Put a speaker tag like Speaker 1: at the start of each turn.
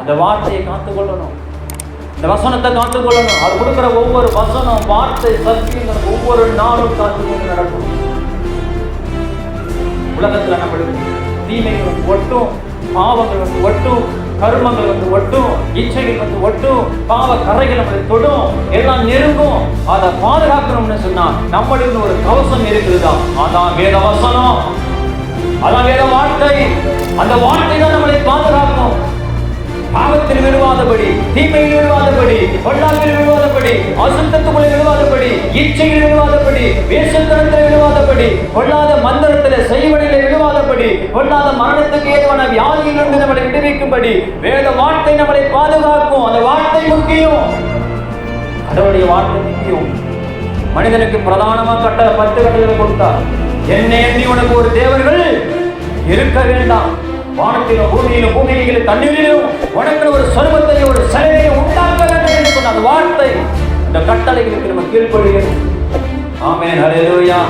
Speaker 1: அந்த வார்த்தையை காத்துக்கொள்ளணும், இந்த வசனத்தை காத்துக்கொள்ளணும். அது கொடுக்குற ஒவ்வொரு வசனம், வார்த்தை, சத்தியங்கள் ஒவ்வொரு நாளும் காத்துக்கொண்டு நடக்கும். உலகத்துல நம்மளுக்கு தீமைகள் ஒட்டும், பாவங்கள் ஒட்டும், கருமங்கள் ஒட்டும், இச்சைகள் ஒட்டும், பாவ கரைகள் நம்மளை தொடும், எல்லாம் நெருங்கும். அதை பாதுகாக்கணும்னு சொன்னா நம்மளுக்கு ஒரு கவசம் இருக்குதுதா, அதான் வேத வசனம், அதான் வேத வார்த்தை. அந்த வார்த்தை தான் நம்மளை பாதுகாக்கும். பாவத்தில் விழுவாதபடி, தீமையில் விழுவாதபடி, பொல்லாங்கில் விழுவாதபடி, அசுத்தத்துக்குள்ளே விழுவாதபடி, இச்சையில் விழுவாதபடி, வேஷத்தனத்தில் விழுவாதபடி, பொல்லாத மந்திரத்தில் செய்வனில் விழுவாதபடி, பொல்லாத மரணத்துக்கு ஏதுவான வியாதியிலிருந்து நம்மளை விடுவிக்கும்படி வேத வார்த்தை நம்மளை பாதுகாக்கும். அந்த வார்த்தை முக்கியம், அதனுடைய வார்த்தை முக்கியம். மனிதனுக்கு பிரதானமாக 10 கட்டளைகள் கொடுத்தார். என்னை எண்ணி உனக்கு ஒரு தேவர்கள் இருக்க வேண்டாம், வானத்திலும் பூமியிலும் பூமியிலும் தண்ணீரிலும் உனக்கு ஒரு சொர்க்கத்தை ஒரு சிலையை உண்டாக்க வேண்டும் என்று சொன்ன அந்த வார்த்தை, இந்த கட்டளைகளுக்கு நம்ம கீழ்ப்படியணும். ஆமென், ஹல்லேலூயா.